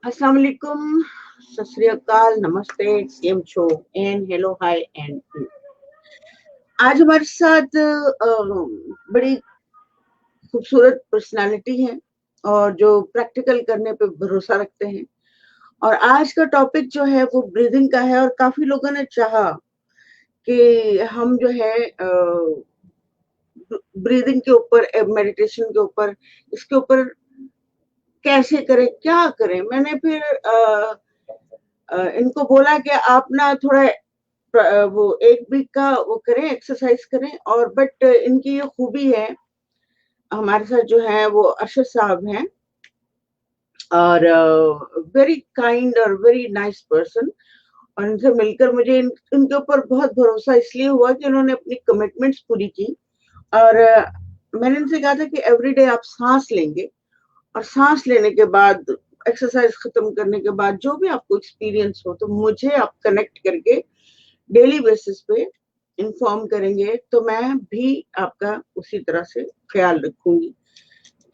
अस्सलाम वालेकुम, सत श्री अकाल, नमस्ते, केम छो एंड हेलो हाय एंड आज हमारे साथ बड़ी खूबसूरत पर्सनालिटी है और जो प्रैक्टिकल करने पे भरोसा रखते हैं। और आज का टॉपिक जो है वो ब्रीदिंग का है और काफी लोगों ने चाहा कि हम जो है ब्रीदिंग के ऊपर, मेडिटेशन के ऊपर, इसके ऊपर कैसे करें, क्या करें। मैंने फिर इनको बोला कि आप ना थोड़ा वो 1 वीक का वो करें, एक्सरसाइज करें। और बट इनकी ये खूबी है, हमारे साथ जो है वो अरशद साहब हैं और वेरी काइंड और वेरी नाइस पर्सन। और इनसे मिलकर मुझे इनके ऊपर बहुत भरोसा इसलिए हुआ कि उन्होंने अपनी कमिटमेंट्स पूरी की। और मैंने इनसे कहा था कि एवरीडे आप सांस लेंगे और सांस लेने के बाद, एक्सरसाइज खत्म करने के बाद जो भी आपको एक्सपीरियंस हो तो मुझे आप कनेक्ट करके डेली बेसिस पे इन्फॉर्म करेंगे, तो मैं भी आपका उसी तरह से ख्याल रखूंगी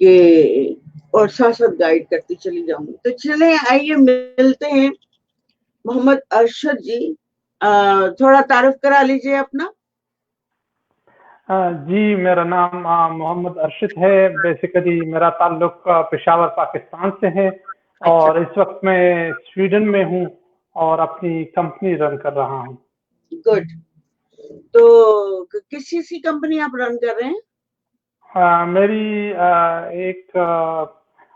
कि और साथ साथ गाइड करती चली जाऊंगी। तो चले आइए मिलते हैं मोहम्मद अरशद जी। थोड़ा तारुफ करा लीजिए अपना। जी, मेरा नाम मोहम्मद अरशद है। बेसिकली मेरा ताल्लुक पेशावर पाकिस्तान से है अच्छा, और इस वक्त मैं स्वीडन में हूँ और अपनी कंपनी रन कर रहा हूँ। गुड। तो किस चीज की कंपनी आप रन कर रहे हैं? मेरी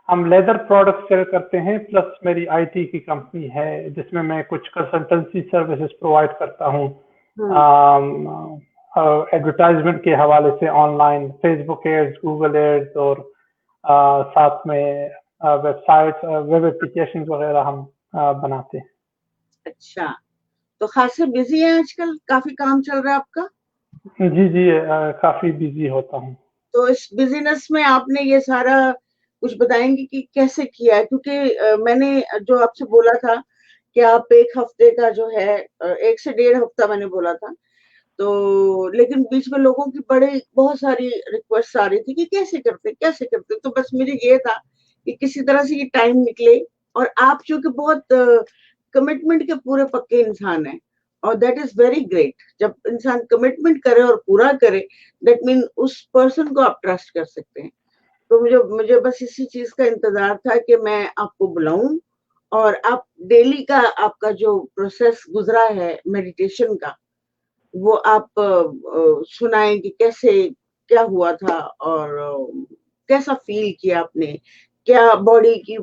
हम लेदर प्रोडक्ट सेल करते हैं, प्लस मेरी आईटी की कंपनी है जिसमें मैं कुछ कंसल्टेंसी सर्विसेज प्रोवाइड करता हूँ। हम्म। एडवर्टाइजमेंट के हवाले से online Facebook ads, Google ads और साथ में वेबसाइट, वेब एप्लीकेशन वगैरह हम बनाते हैं। अच्छा, तो खासे बिजी है आजकल, काफी काम चल रहा है आपका। जी जी, काफी बिजी होता हूँ। तो इस बिज़नेस में आपने ये सारा कुछ बताएँगे कि कैसे किया है? क्योंकि मैंने जो आपसे बोला था कि आप 1 हफ्ते का जो है 1 से डेढ़ हफ्ता मैंने बोला था। तो लेकिन बीच में लोगों की बड़ी बहुत सारी रिक्वेस्ट आ रही थी कि कैसे करते, कैसे करते? तो बस मुझे ये था कि किसी तरह से ये टाइम निकले। और आप चूँकि बहुत कमिटमेंट के पूरे पक्के इंसान हैं और दैट इज़ वेरी ग्रेट। जब इंसान कमिटमेंट करे और पूरा करे, दैट मीन उस पर्सन को आप ट्रस्ट कर सकते हैं। तो मुझे मुझे बस इसी चीज़ का इंतज़ार था कि मैं आपको बुलाऊँ और आप डेली का आपका जो प्रोसेस गुज़रा है मेडिटेशन का, वो आप सुनाएँ कि कैसे क्या हुआ था और कैसा फ़ील किया आपने? क्या बॉडी की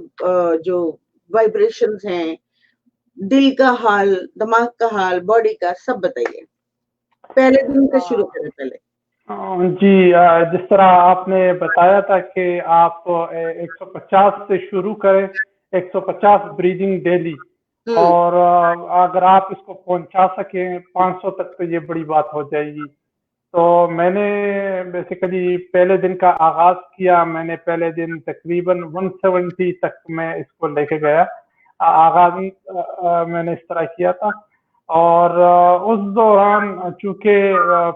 जो वाइब्रेशंस हैं, दिल का हाल, दिमाग का हाल, बॉडी का, सब बताइए। पहले दिन से शुरू करें पहले। जी, जिस तरह आपने बताया था कि आप 150 से शुरू करें, 150 ब्रीदिंग डेली। हुँ, और अगर आप इसको पहुंचा सकें 500 तक तो ये बड़ी बात हो जाएगी। तो मैंने बेसिकली पहले दिन का आगाज किया। मैंने पहले दिन तकरीबन 170 तक मैं इसको लेके गया। आगाज मैंने इस तरह किया था। और उस दौरान चूंकि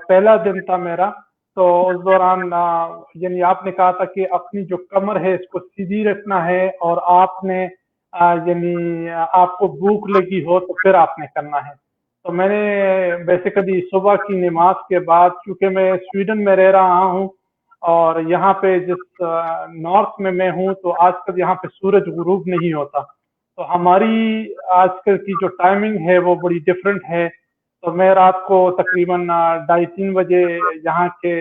पहला दिन था मेरा, तो उस दौरान यानी आपने कहा था कि अपनी जो कमर है इसको सीधी रखना है और आपने यानी आपको भूख लगी हो तो फिर आपने करना है। तो मैंने बेसिकली सुबह की नमाज के बाद, चूंकि मैं स्वीडन में रह रहा हूँ और यहाँ पे जिस नॉर्थ में मैं हूँ, तो आजकल यहाँ पे सूरज गुरूब नहीं होता। तो हमारी आजकल की जो टाइमिंग है वो बड़ी डिफरेंट है। तो मैं रात को तकरीबन 2:30-3 बजे यहाँ के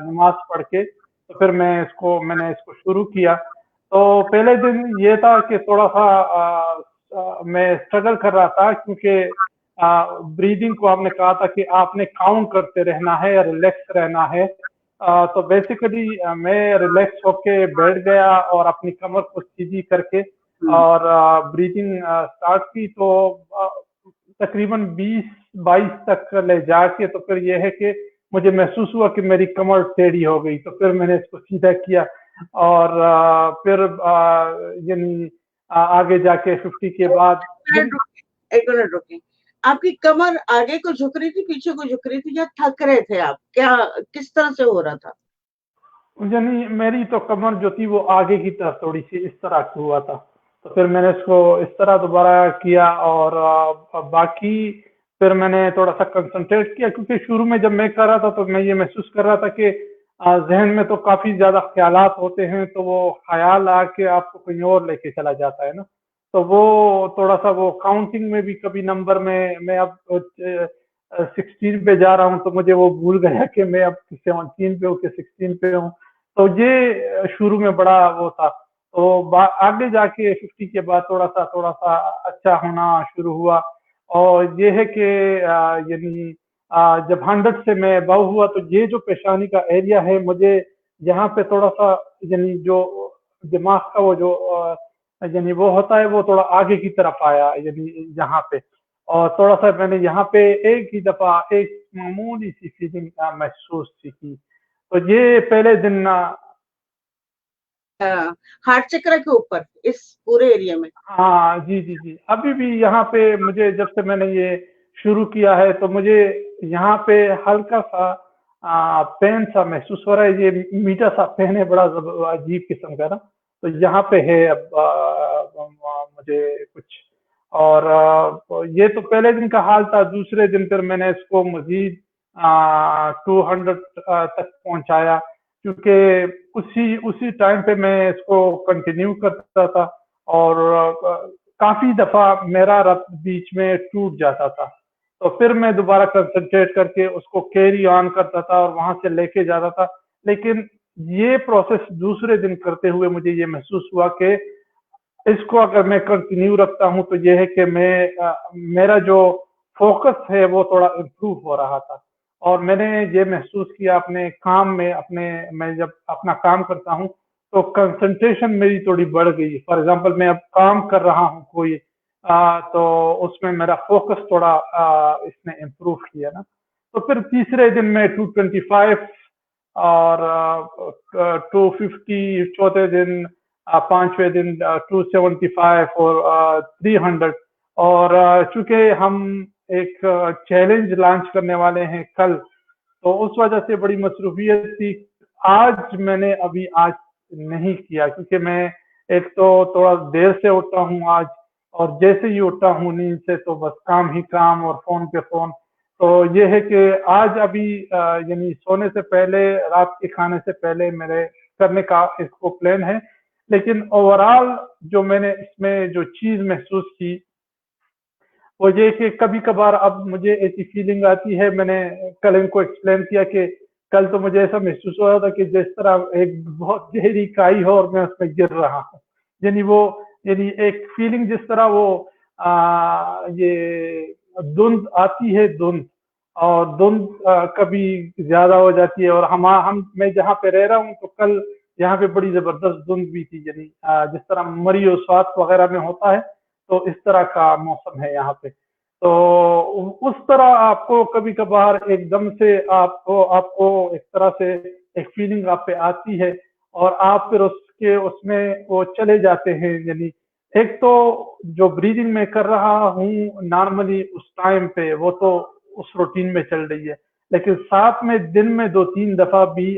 नमाज पढ़ के तो फिर मैंने इसको शुरू किया। तो पहले दिन ये था कि थोड़ा सा मैं स्ट्रगल कर रहा था, क्योंकि ब्रीदिंग को आपने कहा था कि आपने काउंट करते रहना है या रिलैक्स रहना है। तो बेसिकली मैं रिलैक्स होके बैठ गया और अपनी कमर को सीधी करके हुँ। और ब्रीदिंग स्टार्ट की। तो तकरीबन 20-22 तक ले जाके तो फिर ये है कि मुझे महसूस हुआ कि मेरी कमर टेढ़ी हो गई। तो फिर मैंने इसको सीधा किया और फिर यानी आगे जाके 50 के बाद जब 1 मिनट रुकिए। आपकी कमर आगे को झुक रही थी, पीछे को झुक रही थी या थक रहे थे आप? क्या किस तरह से हो रहा था? यानी मेरी तो कमर जो थी वो आगे की तरफ थोड़ी सी इस तरह की हुआ था। तो फिर मैंने इसको इस तरह दोबारा किया, और बाकी फिर मैंने थोड़ा सा कंसंट्रेट किया, क्योंकि शुरू में जब मैं कर रहा था तो मैं ये महसूस कर रहा था कि जहन में तो काफी ज्यादा ख्यालात होते हैं, तो वो ख्याल आके आपको कहीं और लेके चला जाता है ना। तो वो थोड़ा सा वो काउंटिंग में भी कभी नंबर में मैं अब 16 पे जा रहा हूँ, तो मुझे वो भूल गया कि मैं अब 17 पे हूँ कि 16 पे हूँ। तो ये शुरू में बड़ा वो था। तो आगे जाके 50 के बाद थोड़ा सा अच्छा होना शुरू हुआ। और ये है कि यानी जब 100 से मैं अबव हुआ, तो ये जो पेशानी का एरिया है, मुझे यहाँ पे थोड़ा सा यानी जो दिमाग का वो जो यानी वो होता है, वो थोड़ा आगे की तरफ आया यानी यहाँ पे। और थोड़ा सा मैंने यहाँ पे एक ही दफा एक मामूली सी फीलिंग महसूस की। तो ये पहले दिन हार्ट चक्र के ऊपर इस पूरे एरिया में। हाँ जी जी जी, अभी भी यहाँ पे मुझे जब से मैंने ये शुरू किया है, तो मुझे यहाँ पे हल्का सा पेन सा महसूस हो रहा है। ये मीठा सा पेन है, बड़ा अजीब किस्म का ना। तो यहाँ पे है अब मुझे कुछ। और ये तो पहले दिन का हाल था। दूसरे दिन फिर मैंने इसको मजीद 200 तक पहुंचाया, क्योंकि उसी उसी टाइम पे मैं इसको कंटिन्यू करता था। और काफी दफा मेरा रथ बीच में टूट जाता था, तो फिर मैं दोबारा कंसंट्रेट करके उसको कैरी ऑन करता था और वहां से लेके जाता था। लेकिन ये प्रोसेस दूसरे दिन करते हुए मुझे ये महसूस हुआ कि इसको अगर मैं कंटिन्यू रखता हूँ, तो ये है कि मेरा जो फोकस है वो थोड़ा इम्प्रूव हो रहा था। और मैंने ये महसूस किया अपने काम में, मैं जब अपना काम करता हूँ, तो कंसंट्रेशन मेरी थोड़ी बढ़ गई। फॉर एग्जांपल, मैं अब काम कर रहा हूँ कोई, तो उसमें मेरा फोकस थोड़ा इसने इम्प्रूव किया ना। तो फिर तीसरे दिन में 225 और 250, चौथे दिन, पांचवें दिन 275 और 300। और चूंकि हम एक चैलेंज लॉन्च करने वाले हैं कल, तो उस वजह से बड़ी मसरूफियत थी। आज मैंने अभी आज नहीं किया, क्योंकि मैं एक तो थोड़ा देर से उठता हूँ आज, और जैसे ही उठता हूँ नींद से, तो बस काम ही काम और फोन पे फोन। तो ये है कि आज अभी यानी सोने से पहले, रात के खाने से पहले मेरे करने का इसको प्लान है। लेकिन ओवरऑल जो मैंने इसमें जो चीज महसूस की, वो ये कि कभी कभार अब मुझे ऐसी फीलिंग आती है। मैंने कल इनको एक्सप्लेन किया कि कल तो मुझे ऐसा महसूस हो रहा था कि जिस तरह एक बहुत गहरी खाई हो और मैं उसमें गिर रहा हूँ। यानी वो यानी एक फीलिंग जिस तरह वो ये धुंध आती है, धुंध। और धुंध कभी ज्यादा हो जाती है। और हम मैं जहाँ पे रह रहा हूँ, तो कल यहाँ पे बड़ी जबरदस्त धुंध भी थी। यानी जिस तरह मरी और स्वाद वगैरह में होता है, तो इस तरह का मौसम है यहाँ पे। तो उस तरह आपको कभी कभार एकदम से आपको आपको एक तरह से एक फीलिंग आप पे आती है, और आप फिर उसके उसमें वो चले जाते हैं। यानी एक तो जो ब्रीदिंग में कर रहा हूँ नॉर्मली उस टाइम पे, वो तो उस रूटीन में चल रही है। लेकिन साथ में दिन में 2-3 दफा भी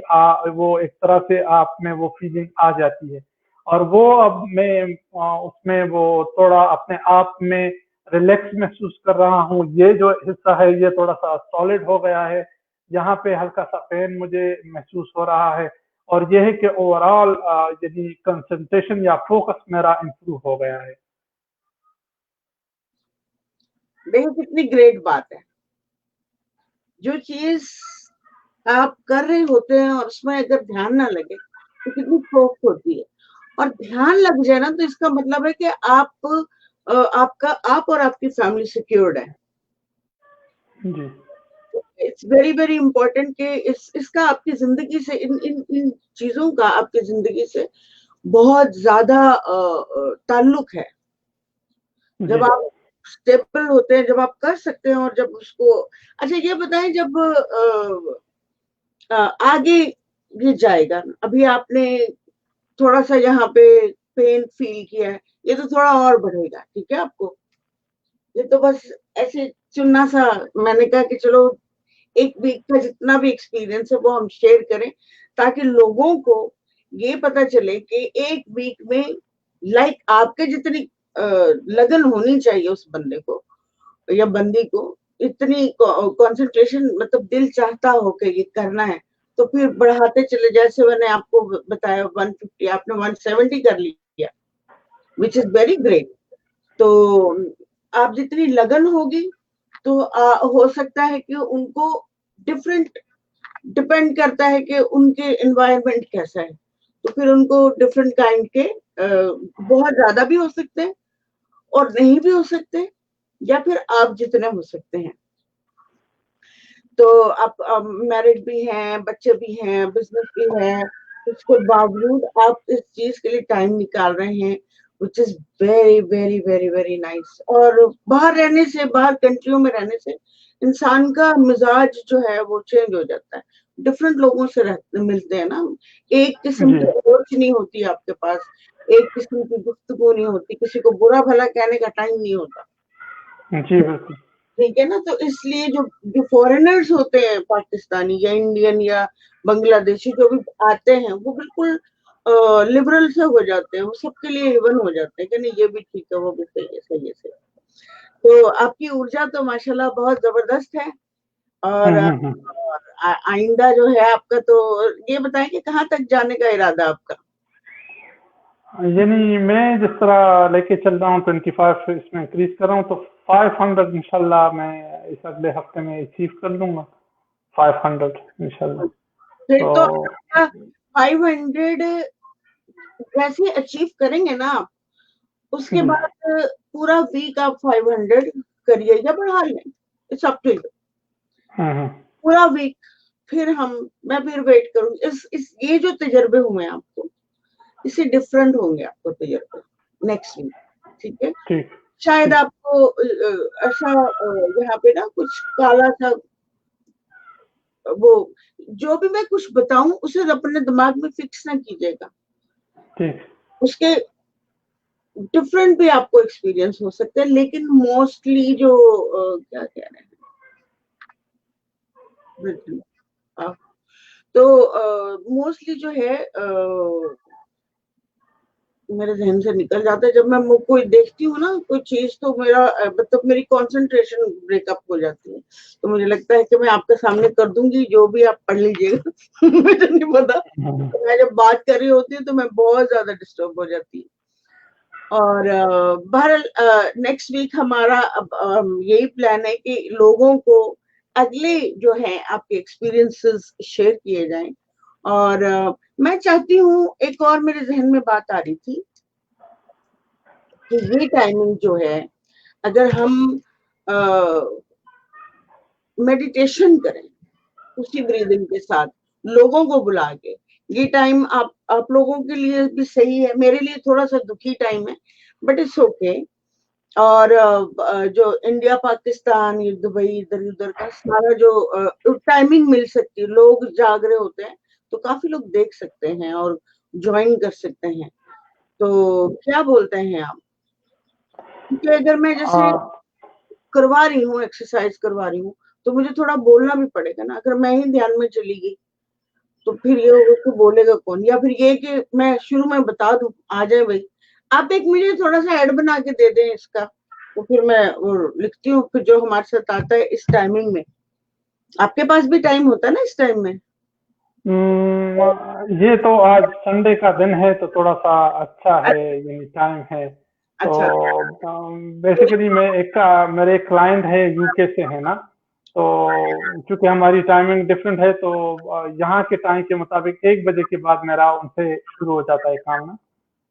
वो एक तरह से आप में वो फीलिंग आ जाती है। और वो अब मैं उसमें वो थोड़ा अपने आप में रिलैक्स महसूस कर रहा हूँ। ये जो हिस्सा है ये थोड़ा सा सॉलिड हो गया है। यहाँ पे हल्का सा पेन मुझे महसूस हो रहा है। और ये है कि ओवरऑल यदि कंसंट्रेशन या फोकस मेरा इम्प्रूव हो गया है। देखो कितनी ग्रेट बात है। जो चीज आप कर रहे होते हैं और उसमें अगर ध्यान ना लगे तो कितनी खोट होती है। और ध्यान लग जाए ना, तो इसका मतलब है कि आपका आप और आपकी फैमिली सिक्योर्ड है। जी इट्स वेरी वेरी इंपॉर्टेंट कि इसका आपकी जिंदगी से, इन इन इन चीजों का आपकी जिंदगी से बहुत ज्यादा ताल्लुक है। जब जी आप स्टेबल होते हैं, जब आप कर सकते हैं, और जब उसको, अच्छा ये बताएं, जब आगे ये जाएगा, अभी आपने थोड़ा सा यहाँ पे पेन फील किया है, ये तो थोड़ा और बढ़ेगा, ठीक है आपको। ये तो बस ऐसे चुनना सा, मैंने कहा कि चलो एक वीक का जितना भी एक्सपीरियंस है वो हम शेयर करें, ताकि लोगों को ये पता चले कि एक वीक में लाइक आपके जितनी लगन होनी चाहिए उस बंदे को या बंदी को, इतनी कंसंट्रेशन, मतलब दिल चाहता हो कि ये करना है, तो फिर बढ़ाते चले। जैसे मैंने आपको बताया 150, आपने 170 कर लिया, विच इज वेरी ग्रेट। तो आप जितनी लगन होगी तो हो सकता है कि उनको डिफरेंट, डिपेंड करता है कि उनके एनवायरनमेंट कैसा है, तो फिर उनको डिफरेंट काइंड के बहुत ज्यादा भी हो सकते हैं और नहीं भी हो सकते, या फिर आप जितने हो सकते हैं। तो आप मैरिड भी हैं, बच्चे भी हैं, बिजनेस भी है, उसके बावजूद आप इस चीज के लिए टाइम निकाल रहे हैं, which is very very very very nice. और बाहर रहने से, बाहर कंट्रियों में रहने से इंसान का मिजाज जो है वो चेंज हो जाता है, डिफरेंट लोगों से मिलते हैं ना, एक किस्म की जी सोच नहीं होती आपके पास, एक किस्म की गुफ्तगू नहीं होती, किसी को बुरा भला कहने का टाइम नहीं होता, जी बिल्कुल। ठीक है ना। तो इसलिए जो जो फॉरेनर्स होते हैं, पाकिस्तानी या इंडियन या बांग्लादेशी जो भी आते हैं, वो बिल्कुल लिबरल से हो जाते हैं, वो सबके लिए इवन हो जाते हैं कि नहीं ये भी ठीक है, वो भी सही है, सही है, सही है। तो आपकी ऊर्जा तो माशाल्लाह बहुत जबरदस्त है। और हम्म। आइंदा जो है आपका, तो ये बताएं कि कहाँ तक जाने का इरादा आपका। यानी मैं जिस तरह लेके चल रहा हूँ 25 इसमें इंक्रीज कर रहा हूँ, तो 500 इंशाल्लाह मैं इस अगले हफ्ते में अचीव कर लूंगा, 500 इंशाल्लाह। फिर तो तो आपका 500 जैसे अचीव करेंगे ना आप, उसके जी बाद पूरा वीक आप 500 करिए या बढ़ा लें, इट्स अप टू यू। हम्म। पूरा वीक, फिर मैं फिर वेट करूंगी। इस ये जो तजर्बे हुए हैं आपको, इससे डिफरेंट होंगे आपको तजर्बे नेक्स्ट वीक, ठीक है। ठीक शायद ठीक। आपको ऐसा यहाँ पे ना कुछ काला सा, वो जो भी मैं कुछ बताऊं उसे अपने दिमाग में फिक्स ना कीजिएगा, ठीक। उसके डिफरेंट भी आपको एक्सपीरियंस हो सकते हैं, लेकिन मोस्टली जो क्या कह रहे हैं, तो मोस्टली जो है मेरे जहन से निकल जाता है। जब मैं कोई देखती हूँ ना कोई चीज, तो मेरा मतलब मेरी कंसंट्रेशन ब्रेकअप हो जाती है, तो मुझे लगता है कि मैं आपके सामने कर दूंगी, जो भी आप पढ़ लीजिएगा। मुझे नहीं पता, हम्म। तो मैं जब बात कर रही होती हूँ तो मैं बहुत ज्यादा डिस्टर्ब हो जाती हूँ। और बहरहाल नेक्स्ट वीक हमारा अब यही प्लान है कि लोगों को अगले जो है आपके एक्सपीरियंसेस शेयर किए जाएं। और मैं चाहती हूँ, एक और मेरे जहन में बात आ रही थी कि ये टाइमिंग जो है, अगर हम मेडिटेशन करें उसी ब्रीदिंग के साथ, लोगों को बुला के, ये टाइम आप लोगों के लिए भी सही है, मेरे लिए थोड़ा सा दुखी टाइम है, बट इट्स ओके। और जो इंडिया पाकिस्तान, ये दुबई, इधर उधर का सारा जो टाइमिंग मिल सकती है, लोग जाग रहे होते हैं, तो काफी लोग देख सकते हैं और ज्वाइन कर सकते हैं। तो क्या बोलते हैं आप, क्योंकि अगर मैं जैसे करवा रही हूँ, एक्सरसाइज करवा रही हूँ, तो मुझे थोड़ा बोलना भी पड़ेगा ना। अगर मैं ही ध्यान में चली गई तो फिर ये होगा कि बोलेगा कौन, या फिर ये कि मैं शुरू में बता दूं, आ जाए भाई, आप एक मुझे थोड़ा सा ऐड बना के दे दें इसका, तो फिर मैं वो लिखती हूँ, फिर जो हमारे साथ आता है इस टाइमिंग में। आपके पास भी टाइम होता है ना इस टाइम में? ये तो आज संडे का दिन है तो थोड़ा सा अच्छा है, यानी टाइम है। तो अच्छा। बेसिकली मैं मेरे एक क्लाइंट है यूके से है ना, तो चूंकि हमारी टाइमिंग डिफरेंट है, तो यहाँ के टाइम के मुताबिक 1 बजे के बाद मेरा उनसे शुरू हो जाता है काम ना।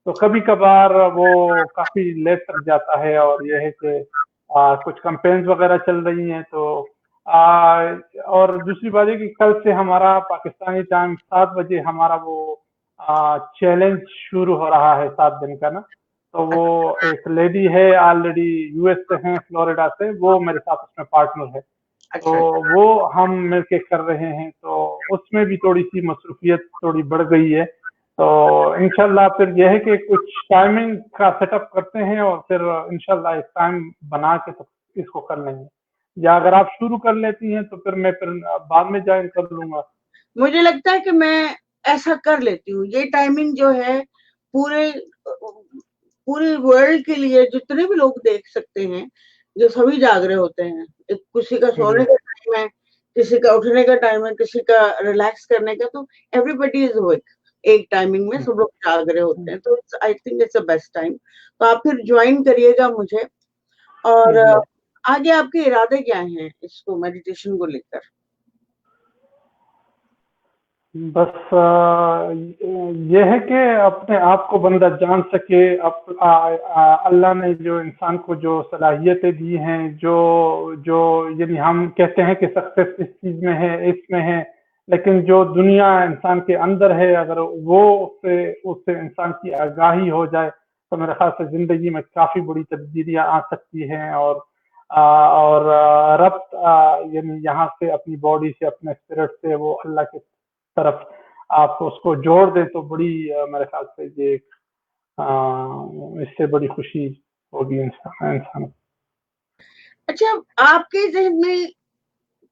तो कभी कभार वो काफी लेट तक जाता है, और ये है कि कुछ कंपेन्स वगैरह चल रही हैं, तो और दूसरी बात है कि कल से हमारा पाकिस्तानी टाइम 7 बजे हमारा वो चैलेंज शुरू हो रहा है, 7 दिन का ना। तो वो एक लेडी है ऑलरेडी, यूएस से हैं, फ्लोरिडा से, वो मेरे साथ उसमें पार्टनर है। तो अच्छा। वो हम मिलके कर रहे हैं, तो उसमें भी थोड़ी सी मसरूफियत थोड़ी बढ़ गई है। तो इंशाल्लाह फिर यह है कि कुछ टाइमिंग का सेटअप करते हैं, और फिर इंशाल्लाह एक टाइम बना के तो इसको कर लेंगे। या अगर आप शुरू कर लेती हैं तो फिर मैं फिर बाद में ज्वाइन कर लूंगा। मुझे लगता है कि मैं ऐसा कर लेती हूँ, ये टाइमिंग जो है पूरे पूरी वर्ल्ड के लिए जितने भी लोग देख सकते हैं, जो सभी जाग रहे होते हैं। किसी का सोने का टाइम है, किसी का उठने का टाइम है, किसी का रिलैक्स करने का, तो एवरीबडी इज अवेक। एक टाइमिंग में सब लोग जाग रहे होते हैं, तो I think it's the best time. तो आप फिर ज्वाइन करिएगा मुझे। और आगे आपके इरादे क्या हैं इसको मेडिटेशन को लेकर? बस ये है कि अपने आप को बंदा जान सके। अल्लाह ने जो इंसान को जो सलाहियतें दी हैं, जो जो यानी हम कहते हैं कि सक्सेस इस चीज में है, इसमें है, लेकिन जो दुनिया इंसान के अंदर है, अगर वो उससे उससे इंसान की आगाही हो जाए, तो मेरे ख्याल से जिंदगी में काफी बड़ी तब्दीलियां आ सकती हैं। और रब्त यानी यहाँ से अपनी बॉडी से, अपने स्पिरिट से वो अल्लाह की तरफ आप उसको जोड़ दें, तो बड़ी मेरे ख्याल से ये इससे बड़ी खुशी होगी इंसान। अच्छा, आपके जहन में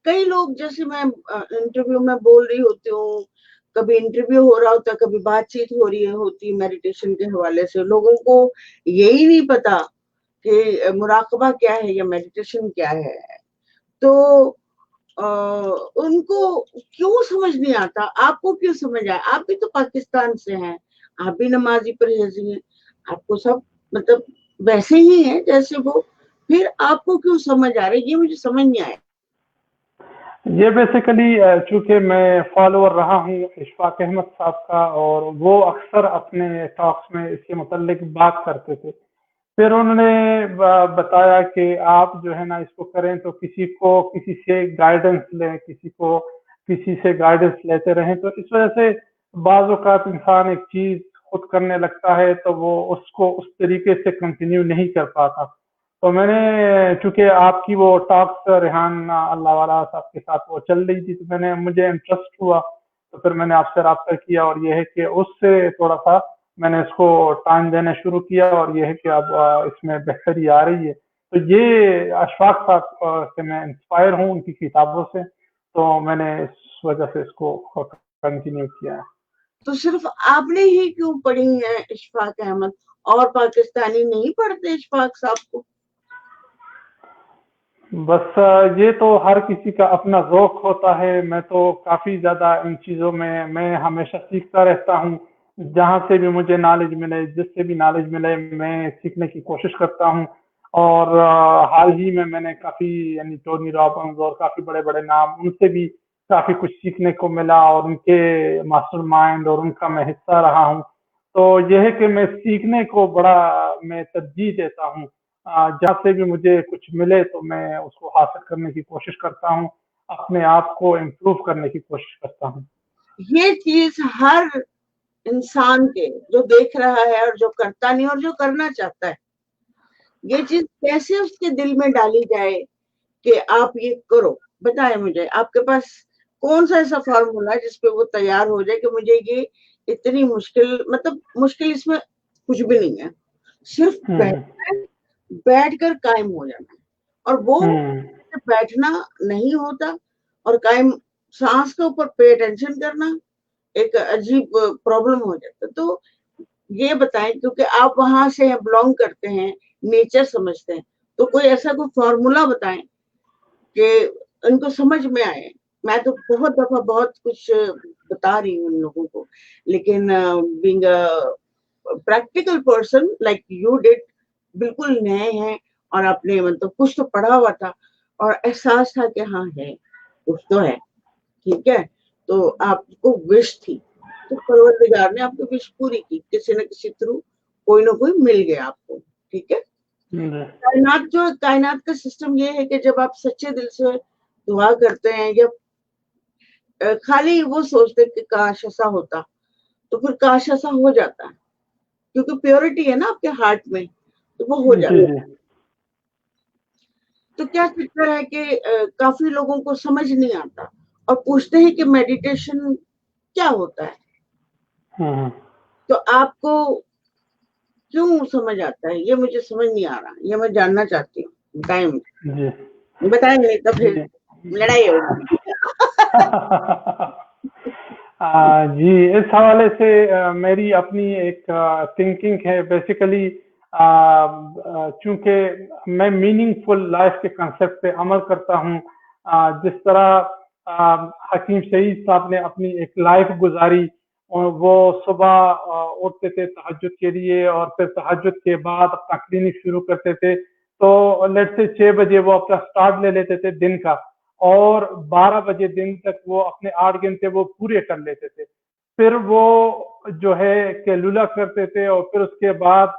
कई लोग, जैसे मैं इंटरव्यू में बोल रही होती हूँ, कभी इंटरव्यू हो रहा होता है, कभी बातचीत हो रही होती मेडिटेशन के हवाले से, लोगों को यही नहीं पता कि मुराकबा क्या है या मेडिटेशन क्या है। तो उनको क्यों समझ नहीं आता? आपको क्यों समझ आया? आप भी तो पाकिस्तान से हैं, आप भी नमाजी परहेजी हैं, आपको सब मतलब वैसे ही है जैसे वो, फिर आपको क्यों समझ आ रहा है? ये मुझे समझ नहीं आया। ये बेसिकली चूंकि मैं फॉलोअर रहा हूँ इशफाक अहमद साहब का, और वो अक्सर अपने टॉक्स में इसके मुतालिक बात करते थे। फिर उन्होंने बताया कि आप जो है ना इसको करें तो किसी से गाइडेंस लें, किसी से गाइडेंस लेते रहें। तो इस वजह से बाज़ औक़ात इंसान एक चीज़ खुद करने लगता है तो वो उसको उस तरीके से कंटिन्यू नहीं कर पाता। तो मैंने, चूंकि आपकी वो टॉक्स रेहान अल्लाह वाला साहब के साथ वो चल रही थी, तो मुझे इंटरेस्ट हुआ, तो फिर मैंने आपसे रब्ता किया, और ये है कि उससे थोड़ा सा मैंने इसको टाइम देना शुरू किया, और ये है कि अब इसमें बेहतरी आ रही है। तो ये अशफाक साहब से मैं इंस्पायर हूँ, उनकी किताबों से, तो मैंने इस वजह से इसको कंटिन्यू किया है। तो सिर्फ आपने ही क्यों पढ़ी है इशफाक अहमद, और पाकिस्तानी नहीं पढ़ते इशफाक साहब को? बस ये तो हर किसी का अपना ज़ौक़ होता है। मैं तो काफ़ी ज़्यादा इन चीज़ों में मैं हमेशा सीखता रहता हूँ। जहाँ से भी मुझे नॉलेज मिले, जिससे भी नॉलेज मिले, मैं सीखने की कोशिश करता हूँ। और हाल ही में मैंने काफ़ी यानी टोनी रॉबिन्स और काफ़ी बड़े-बड़े नाम, उनसे भी काफ़ी कुछ सीखने को मिला, और उनके मास्टरमाइंड और उनका मैं हिस्सा रहा हूँ। तो ये है कि मैं सीखने को बड़ा मैं तरजीह देता हूँ। जहाँ से भी मुझे कुछ मिले तो मैं उसको हासिल करने की कोशिश करता हूँ, अपने आप को इम्प्रूव करने की कोशिश करता हूँ। ये चीज हर इंसान के, जो देख रहा है और जो करता नहीं और जो करना चाहता है, ये चीज कैसे उसके दिल में डाली जाए कि आप ये करो। बताए मुझे, आपके पास कौन सा ऐसा फॉर्मूला है जिसपे वो तैयार हो जाए कि मुझे ये इतनी मुश्किल, मतलब मुश्किल इसमें कुछ भी नहीं है, सिर्फ हम्म बैठना है, बैठकर कायम हो जाना है। और वो हम्म बैठना नहीं होता, और कायम सांस के ऊपर पे अटेंशन करना एक अजीब प्रॉब्लम हो जाता है। तो ये बताएं, क्योंकि आप वहां से बिलोंग करते हैं, नेचर समझते हैं, तो कोई ऐसा कोई फॉर्मूला बताएं कि उनको समझ में आए। मैं तो बहुत दफा बहुत कुछ बता रही हूँ उन लोगों को, लेकिन being a practical person like you did, बिल्कुल नए हैं, और आपने मतलब कुछ तो पढ़ा हुआ था और एहसास था कि हाँ है, कुछ तो है, ठीक है। तो आपको विश थी, तो परवरदिगार ने आपकी विश पूरी की, किसी न किसी थ्रू कोई ना कोई मिल गया आपको, ठीक है। जी कायनात का सिस्टम ये है कि जब आप सच्चे दिल से दुआ करते हैं, या खाली वो सोचते कि काश ऐसा होता, तो फिर काश ऐसा हो जाता है, क्योंकि प्योरिटी है ना आपके हार्ट में, तो वो हो जी जाता है। जी तो क्या चक्कर है कि काफी लोगों को समझ नहीं आता, और पूछते हैं कि मेडिटेशन क्या होता है। हम्म तो आपको क्यों समझ आता है, ये मुझे समझ नहीं आ रहा, ये मैं जानना चाहती हूँ। बताएं मुझे, जी बताएंगे तो फिर जी लड़ाई होगी। जी, इस हवाले से मेरी अपनी एक थिंकिंग है। बेसिकली चूंकि मैं मीनिंगफुल लाइफ के कंसेप्ट पे अमल करता हूँ, जिस तरह हकीम सईद साहब ने अपनी एक लाइफ गुजारी, और वो सुबह उठते थे तहज्जुद के लिए, और फिर तहज्जुद के बाद अपना क्लिनिक शुरू करते थे। तो लेट से 6 बजे वो अपना स्टार्ट ले लेते थे दिन का, और 12 बजे दिन तक वो अपने 8 घंटे वो पूरे कर लेते थे। फिर वो जो है कैलुला करते थे, और फिर उसके बाद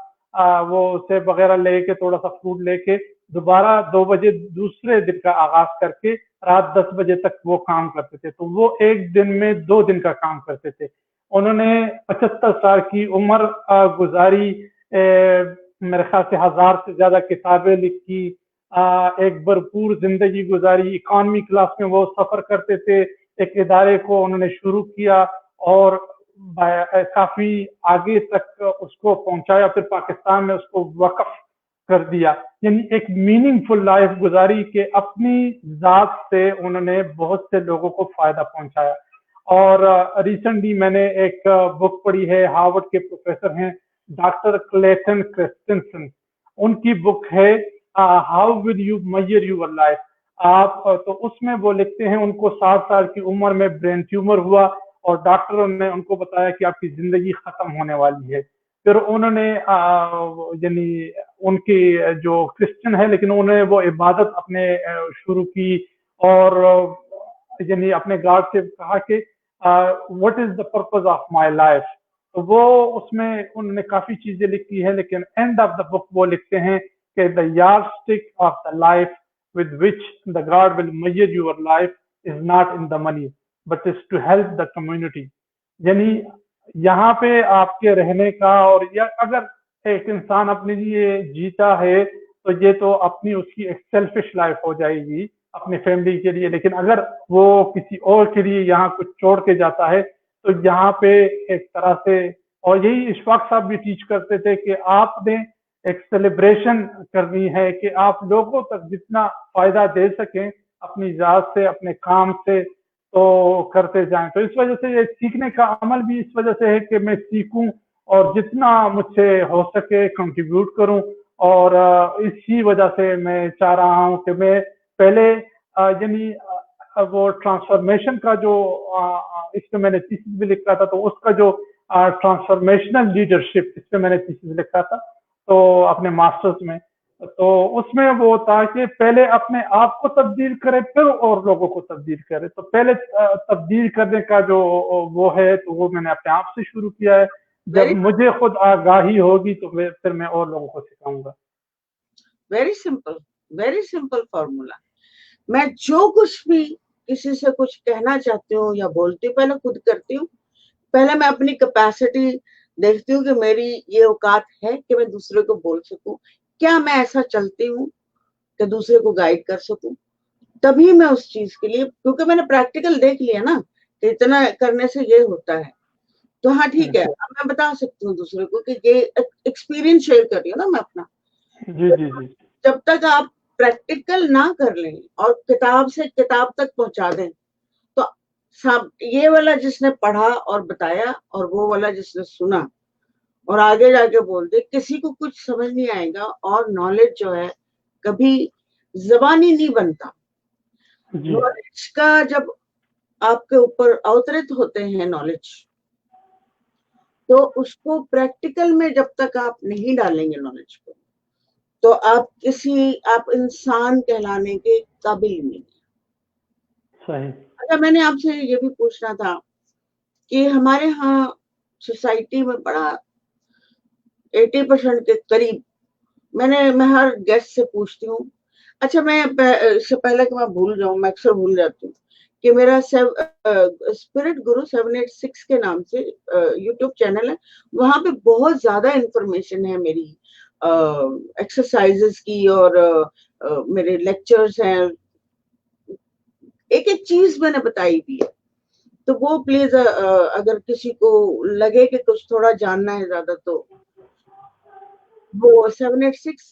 वो सेब वगैरह लेके, थोड़ा सा फ्रूट लेके, दोबारा 2 बजे दूसरे दिन का आगाज करके रात 10 बजे तक वो काम करते थे। तो वो एक दिन में 2 दिन का काम करते थे। उन्होंने 75 साल की उम्र गुजारी, मेरे ख्याल से 1000 से ज्यादा किताबें लिखी, एक भरपूर जिंदगी गुजारी। इकॉनमी क्लास में वो सफर करते थे। एक इदारे को उन्होंने शुरू किया और काफी आगे तक उसको पहुंचाया, फिर पाकिस्तान में उसको वक्फ कर दिया। यानी एक मीनिंगफुल लाइफ गुजारी के अपनी जात से उन्होंने बहुत से लोगों को फायदा पहुंचाया। और रिसेंटली मैंने एक बुक पढ़ी है, हार्वर्ड के प्रोफेसर हैं डॉक्टर क्लेटन क्रिस्टनसन, उनकी बुक है how will you measure your life. आप तो उसमें वो लिखते हैं, उनको 60 साल की उम्र में ब्रेन ट्यूमर हुआ, और डॉक्टरों ने उनको बताया कि आपकी जिंदगी खत्म होने वाली है। फिर उन्होंने यानी उनकी जो क्रिश्चियन है, लेकिन उन्होंने वो इबादत अपने शुरू की, और यानी अपने गॉड से कहा कि what is the purpose of my life. तो वो उसमें उन्होंने काफी चीजें लिखी है, लेकिन एंड ऑफ द बुक वो लिखते हैं कि the yardstick of the life with which the God will measure your life is not in the money, but is to help the community। यानी यहाँ पे आपके रहने का, और या अगर एक इंसान अपने लिए जीता है तो ये तो अपनी उसकी एक सेल्फिश लाइफ हो जाएगी अपनी फैमिली के लिए। लेकिन अगर वो किसी और के लिए यहाँ कुछ छोड़ के जाता है तो यहाँ पे एक तरह से, और यही इशफाक साहब भी टीच करते थे कि आपने एक सेलिब्रेशन करनी है कि आप लोगों तक जितना फायदा दे सकें अपनी जात से, अपने काम से, तो करते जाएं। तो इस वजह से ये सीखने का अमल भी इस वजह से है कि मैं सीखूं और जितना मुझसे हो सके कंट्रीब्यूट करूं। और इसी वजह से मैं चाह रहा हूं कि मैं पहले यानी वो ट्रांसफॉर्मेशन का जो इसमें मैंने थीसिस भी लिखा था, तो उसका जो ट्रांसफॉर्मेशनल लीडरशिप, इस पे मैंने थीसिस लिखा था तो अपने मास्टर्स में। तो उसमें वो था कि पहले अपने आप को तब्दील करे, फिर और लोगों को तब्दील करे। तो पहले तब्दील करने का जो वो है, तो वो मैंने अपने आप से शुरू किया है। जब मुझे खुद आगाही होगी तो फिर मैं और लोगों को सिखाऊंगा। Very simple formula. मैं जो कुछ भी किसी से कुछ कहना चाहती हूँ या बोलती हूँ, पहले खुद करती हूँ। पहले मैं अपनी कैपेसिटी देखती हूँ कि मेरी ये औकात है कि मैं दूसरे को बोल सकूं, क्या मैं ऐसा चलती हूँ कि दूसरे को गाइड कर सकूं। तभी मैं उस चीज के लिए, क्योंकि मैंने प्रैक्टिकल देख लिया ना कि इतना करने से ये होता है, तो हाँ ठीक है, अब मैं बता सकती हूँ दूसरे को कि ये एक्सपीरियंस शेयर कर रही हूँ ना मैं अपना। जी जी जी। जब तक आप प्रैक्टिकल ना कर लें और किताब से किताब तक पहुंचा दें, तो सब ये वाला जिसने पढ़ा और बताया और वो वाला जिसने सुना और आगे जाके बोल दे, किसी को कुछ समझ नहीं आएगा। और नॉलेज जो है कभी जबानी नहीं बनता। नॉलेज का जब आपके ऊपर अवतरित होते हैं नॉलेज, तो उसको प्रैक्टिकल में जब तक आप नहीं डालेंगे नॉलेज को, तो आप इंसान कहलाने के काबिल नहीं। सही। अच्छा, मैंने आपसे ये भी पूछना था कि हमारे यहाँ सोसाइटी में बड़ा 80% के करीब, मैं हर गेस्ट से पूछती हूँ। अच्छा, मैं इससे पहले कि मैं भूल जाऊं, मैं अक्सर भूल जाती हूँ कि मेरा स्पिरिट गुरु 786 के नाम से यूट्यूब चैनल है। वहां पे बहुत ज्यादा इंफॉर्मेशन है मेरी एक्सरसाइजेस की, और मेरे लेक्चर्स हैं, एक एक चीज मैंने बताई भी है। तो वो प्लीज अगर किसी को लगे कि कुछ थोड़ा जानना है ज्यादा, तो वो 786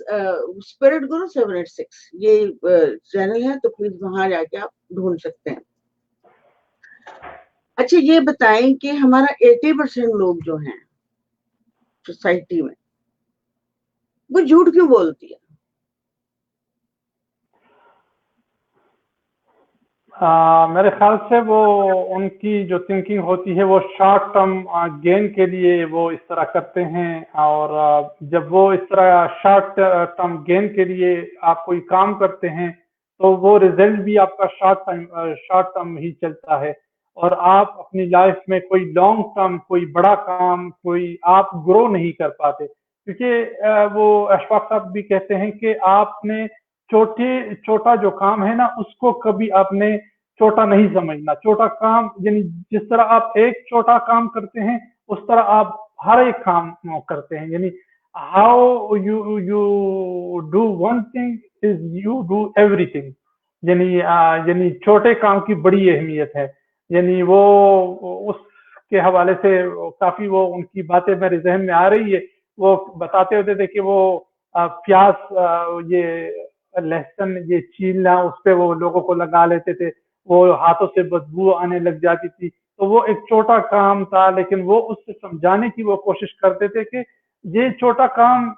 स्पिरिट गुरु 786 ये चैनल है, तो प्लीज वहां जाके आप ढूंढ सकते हैं। अच्छा, ये बताएं कि हमारा 80% लोग जो हैं सोसाइटी में, वो झूठ क्यों बोलती है? मेरे ख्याल से वो उनकी जो थिंकिंग होती है वो शॉर्ट टर्म गेन के लिए वो इस तरह करते हैं। और जब वो इस तरह शॉर्ट टर्म गेन के लिए आप कोई काम करते हैं तो वो रिजल्ट भी आपका शॉर्ट टर्म ही चलता है। और आप अपनी लाइफ में कोई लॉन्ग टर्म कोई बड़ा काम कोई आप ग्रो नहीं कर पाते, क्योंकि वो अशफाक साहब भी कहते हैं कि आपने छोटे छोटा जो काम है ना उसको कभी आपने छोटा नहीं समझना। छोटा काम यानी जिस तरह आप एक छोटा काम करते हैं उस तरह आप हर एक काम करते हैं। यानी how you you do one thing is you do everything. यानी यानी छोटे काम की बड़ी अहमियत है। यानी वो उसके हवाले से काफी वो उनकी बातें मेरे जहन में आ रही है। वो बताते होते थे कि वो प्याज ये लहसुन ये छीलना उस पे वो लोगों को लगा लेते थे, वो हाथों से बदबू आने लग जाती थी। तो वो एक छोटा काम था लेकिन वो उससे समझाने की वो कोशिश करते थे कि ये छोटा काम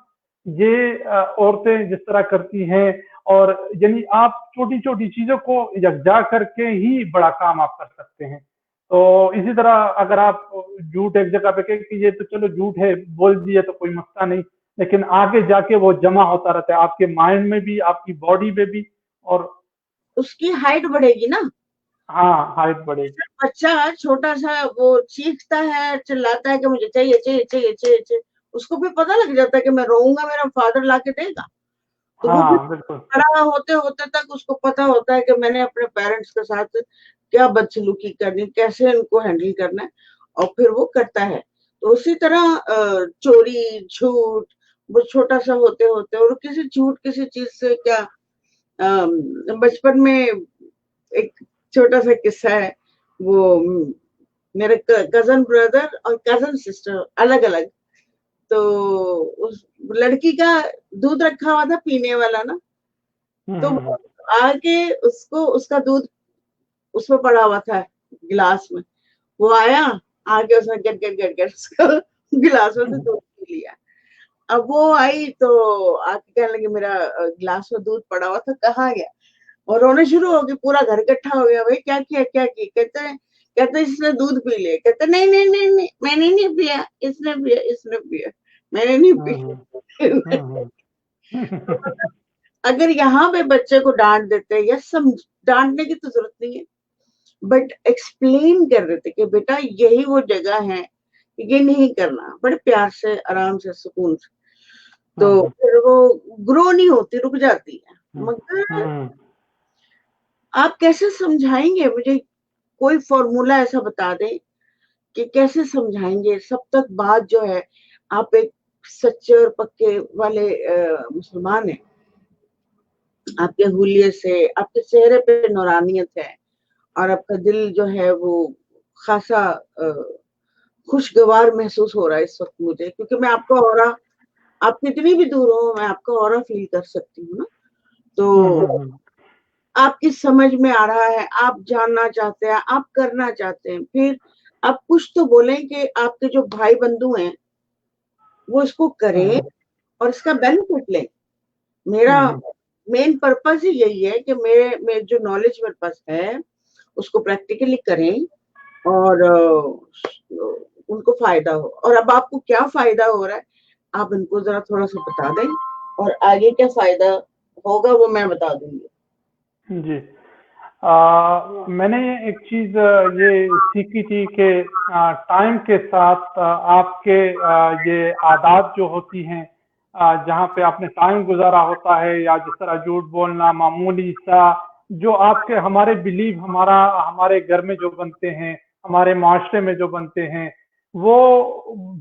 ये औरतें जिस तरह करती हैं। और यानी आप छोटी छोटी चीजों को यकजा करके ही बड़ा काम आप कर सकते हैं। तो इसी तरह अगर आप झूठ एक जगह पे कहें कि ये तो चलो झूठ है बोल दिया तो कोई मसला नहीं, लेकिन आगे जाके वो जमा होता रहता है आपके माइंड में भी आपकी बॉडी में भी। और उसकी हाइट बढ़ेगी ना। हाँ हाइट बढ़ेगी। बच्चा छोटा सा वो चीखता है, चिल्लाता है कि मुझे चाहिए चाहिए चाहिए चाहिए चाहिए, उसको भी पता लग जाता है कि मैं रोऊंगा मेरा फादर ला के देगा। तो वो भी हाँ बिल्कुल। बड़ा होते होते तक उसको पता होता है कि मैंने अपने पेरेंट्स के साथ क्या बदसलूकी करनी, कैसे उनको हैंडल करना है, और फिर वो करता है। तो उसी तरह चोरी झूठ वो छोटा सा होते होते, और किसी झूठ किसी चीज से क्या, बचपन में एक छोटा सा किस्सा है। वो मेरे कजन ब्रदर और कजन सिस्टर अलग अलग, तो उस लड़की का दूध रखा हुआ था पीने वाला ना, तो वो हम्म। आके उसको उसका दूध उसमें पड़ा हुआ था गिलास में, वो आया, आके उसने गट गट गट गट उसको गिलास में से दूध पी लिया। अब वो आई तो आके कहने लगी मेरा गिलास में दूध पड़ा हुआ था कहाँ गया, और रोने शुरू हो गई, पूरा घर इकट्ठा हो गया, भाई क्या किया क्या किया। कहते इसने दूध पी लिया। कहते नहीं नहीं नहीं नहीं मैंने नहीं पिया, इसने पिया इसने पिया, मैंने नहीं हम्म। पिया। हम्म। हम्म। अगर यहाँ पे बच्चे को डांट देते या समझ, डांटने की तो जरूरत नहीं है, बट एक्सप्लेन कर देते कि बेटा यही वो जगह है, ये नहीं करना, बड़े प्यार से आराम से सुकून से, तो हम्म। फिर वो ग्रो नहीं होती, रुक जाती है। मगर हम्म। आप कैसे समझाएंगे मुझे, कोई फॉर्मूला ऐसा बता दें कि कैसे समझाएंगे। सब तक बात जो है, आप एक सच्चे और पक्के वाले मुसलमान हैं, आपके हुलिये से आपके चेहरे पे नूरानियत है, और आपका दिल जो है वो खासा खुशगवार महसूस हो रहा है इस वक्त मुझे, क्योंकि मैं आपका ऑरा, आप कितनी भी दूर हो मैं आपका ऑरा फील कर सकती हूँ ना। तो हम्म। आपकी समझ में आ रहा है, आप जानना चाहते हैं, आप करना चाहते हैं, फिर आप कुछ तो बोलें कि आपके जो भाई बंधु हैं वो इसको करें और इसका बेनिफिट लें। मेरा मेन पर्पस ही यही है कि मेरे जो नॉलेज मेरे पास है उसको प्रैक्टिकली करें, और उनको फायदा हो। और अब आपको क्या फायदा हो रहा है आप इनको जरा थोड़ा सा बता दें, और आगे क्या फायदा होगा वो मैं बता दूंगी। जी। मैंने एक चीज ये सीखी थी कि टाइम के साथ आपके ये आदत जो होती हैं जहाँ पे आपने टाइम गुजारा होता है या जिस तरह झूठ बोलना मामूली सा जो आपके हमारे बिलीव हमारा हमारे घर में जो बनते हैं हमारे माशरे में जो बनते हैं वो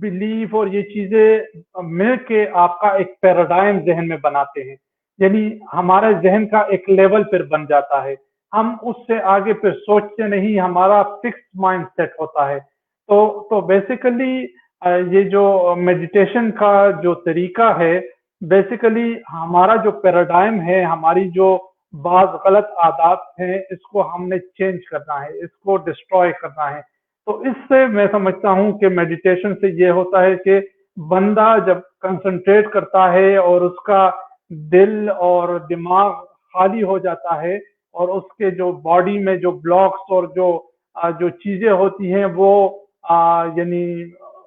बिलीव और ये चीजें मिल के आपका एक पैराडाइम जहन में बनाते हैं। यानी हमारे जहन का एक लेवल पर बन जाता है, हम उससे आगे फिर सोचते नहीं, हमारा फिक्स माइंड सेट होता है। तो बेसिकली ये जो मेडिटेशन का जो तरीका है बेसिकली हमारा जो पैराडाइम है हमारी जो बाज गलत आदत है इसको हमने चेंज करना है, इसको डिस्ट्रॉय करना है। तो इससे मैं समझता हूँ कि मेडिटेशन से ये होता है कि बंदा जब कंसंट्रेट करता है और उसका दिल और दिमाग खाली हो जाता है और उसके जो बॉडी में जो ब्लॉक्स और जो चीजें होती हैं वो यानी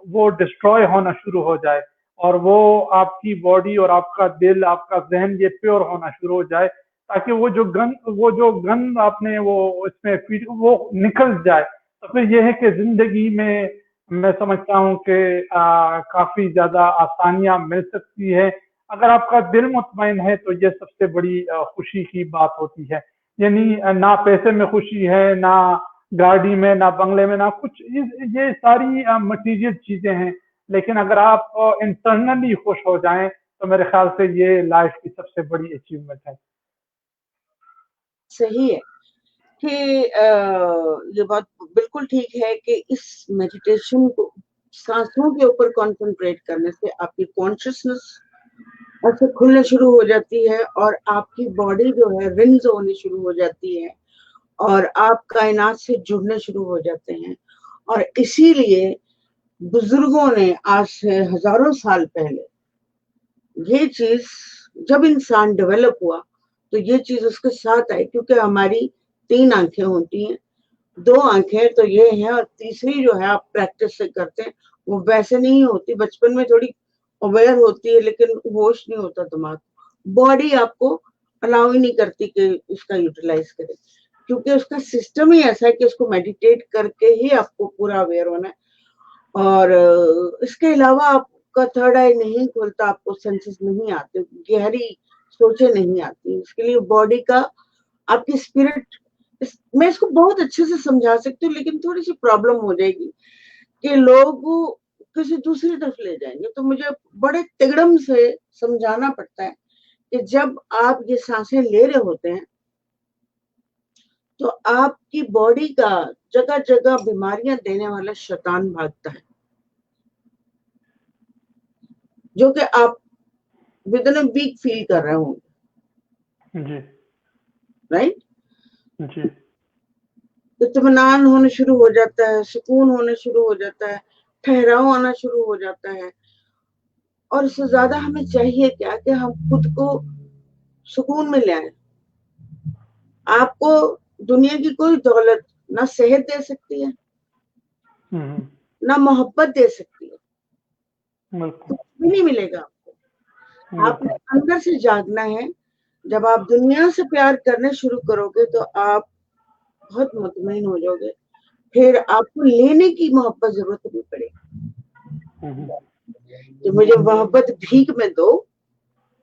वो डिस्ट्रॉय होना शुरू हो जाए और वो आपकी बॉडी और आपका दिल आपका जहन ये प्योर होना शुरू हो जाए ताकि वो जो गंद आपने वो इसमें फीड वो निकल जाए। तो फिर ये है कि जिंदगी में मैं समझता हूँ कि काफी ज्यादा आसानियां मिल सकती है। अगर आपका दिल मुतमईन है तो ये सबसे बड़ी खुशी की बात होती है। यानी ना पैसे में खुशी है, ना गाड़ी में, ना बंगले में, ना कुछ ये सारी मटीरियल चीजें हैं। लेकिन अगर आप इंटरनली खुश हो जाएं तो मेरे ख्याल से ये लाइफ की सबसे बड़ी अचीवमेंट है। सही है कि ये बात बिल्कुल ठीक है कि इस मेडिटेशन को सांसों के ऊपर कंसंट्रेट करने से आपकी कॉन्शियसनेस ऐसे खुलने शुरू हो जाती है और आपकी बॉडी जो है रिंग्स होनी शुरू हो जाती है और आप कायनात से जुड़ने शुरू हो जाते हैं। और इसीलिए बुजुर्गों ने आज से हजारों साल पहले ये चीज, जब इंसान डेवलप हुआ तो ये चीज उसके साथ आई, क्योंकि हमारी 3 आंखें होती हैं, 2 आंखें तो ये है और तीसरी जो है आप प्रैक्टिस से करते हैं वो वैसे नहीं होती। बचपन में थोड़ी अवेयर होती है लेकिन होश नहीं होता दिमाग, बॉडी आपको अलाउ ही नहीं करती कि इसका यूटिलाइज करे, क्योंकि उसका सिस्टम ही ऐसा है कि उसको मेडिटेट करके ही आपको पूरा अवेयर होना है। और इसके अलावा आपका थर्ड आई नहीं खुलता, आपको सेंसेस नहीं आते, गहरी सोचें नहीं आती। इसके लिए बॉडी का, आपकी स्पिरिट, मैं इसको बहुत अच्छे से समझा सकती हूँ लेकिन थोड़ी सी प्रॉब्लम हो जाएगी कि लोग किसी दूसरी तरफ ले जाएंगे, तो मुझे बड़े तिगड़म से समझाना पड़ता है कि जब आप ये सांसें ले रहे होते हैं तो आपकी बॉडी का जगह जगह बीमारियां देने वाला शैतान भागता है, जो कि आप विद इन वीक फील कर रहे होंगे। जी राइट? जी इत्मीनान होने शुरू हो जाता है, सुकून होने शुरू हो जाता है, ठहराव आना शुरू हो जाता है। और इससे ज्यादा हमें चाहिए क्या कि हम खुद को सुकून में ले आए। आपको दुनिया की कोई दौलत ना सेहत दे सकती है, ना मोहब्बत दे सकती है, कुछ भी नहीं मिलेगा आपको। आपने अंदर से जागना है। जब आप दुनिया से प्यार करने शुरू करोगे तो आप बहुत मुतमईन हो जाओगे, फिर आपको लेने की मोहब्बत जरूरत नहीं पड़ेगी कि मुझे मोहब्बत भीख में दो,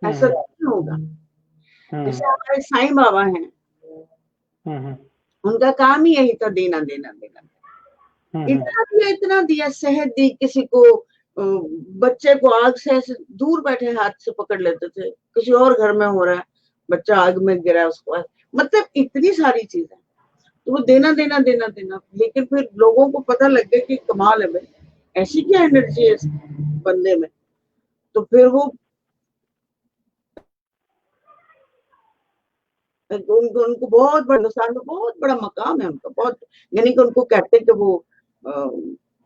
ऐसा नहीं होगा। जैसे हमारे साईं बाबा हैं, उनका काम ही यही था, देना देना देना। इतना दिया, सेहत दी किसी को, बच्चे को आग से ऐसे दूर बैठे हाथ से पकड़ लेते थे, किसी और घर में हो रहा है, बच्चा आग में गिरा, उसको मतलब इतनी सारी चीजें, तो वो देना देना देना देना। लेकिन फिर लोगों को पता लग गया कि कमाल है भाई, ऐसी क्या एनर्जी है इस बंदे में, तो फिर वो उनको बहुत बड़ा, हिंदुस्तान में बहुत बड़ा मकाम है उनका, बहुत, यानी कि उनको कहते हैं कि वो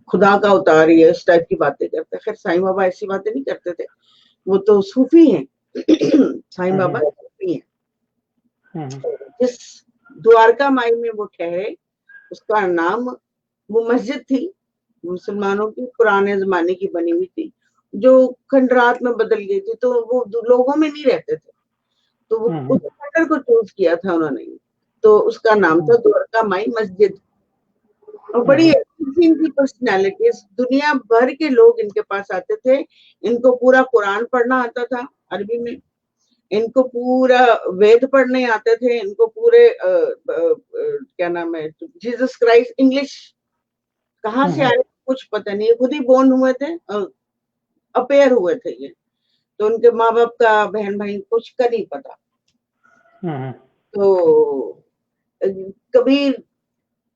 खुदा का अवतार है, इस टाइप की बातें करते हैं। खैर साईं बाबा ऐसी बातें नहीं करते थे, वो तो सूफी हैं। साईं बाबा सूफी हैं। जिस द्वारका माई में वो ठहरे, उसका नाम, वो मस्जिद थी मुसलमानों की, पुराने जमाने की बनी हुई थी, जो खंडरात में बदल गई थी, तो वो लोगों में नहीं रहते थे, तो वो उस खंडर को चूज किया था उन्होंने, तो उसका नाम था द्वारका माई मस्जिद। और बड़ी अच्छी इनकी पर्सनैलिटी, दुनिया भर के लोग इनके पास आते थे। इनको पूरा कुरान पढ़ना आता था अरबी में, इनको पूरा वेद पढ़ने आते थे, इनको पूरे क्या नाम है, जीसस क्राइस्ट, इंग्लिश कहाँ से आए कुछ पता नहीं, खुद ही बोर्न हुए थे, अपेयर हुए थे ये, तो उनके माँ बाप का, बहन भाई कुछ का नहीं पता। तो कबीर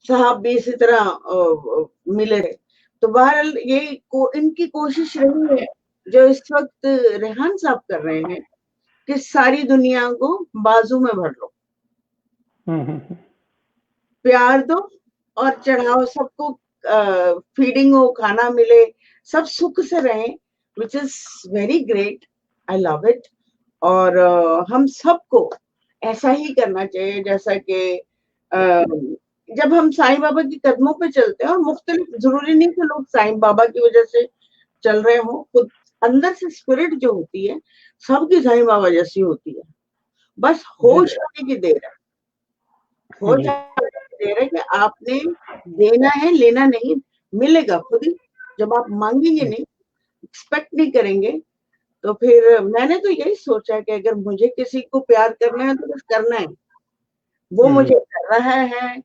साहब भी इसी तरह मिले थे। तो बहरहाल ये इनकी कोशिश रही है, जो इस वक्त रेहान साहब कर रहे हैं, कि सारी दुनिया को बाजू में भर लो, प्यार दो और चढ़ाओ, सबको फीडिंग हो, खाना मिले, सब सुख से रहें, which is very great. I love it. और हम सबको ऐसा ही करना चाहिए, जैसा कि जब हम साईं बाबा के कदमों पे चलते हैं, और मुख्तलिफ जरूरी नहीं कि लोग साईं बाबा की वजह से चल रहे हो, खुद अंदर से स्पिरिट जो होती है सबकी साईं बाबा जैसी होती है, बस होश आने की देर है, होश आने की देर है कि आपने देना है, लेना नहीं, मिलेगा खुद ही। जब आप मांगेंगे नहीं, एक्सपेक्ट नहीं करेंगे, तो फिर मैंने तो यही सोचा कि अगर मुझे किसी को प्यार करना है तो बस करना है, वो मुझे कर रहा है,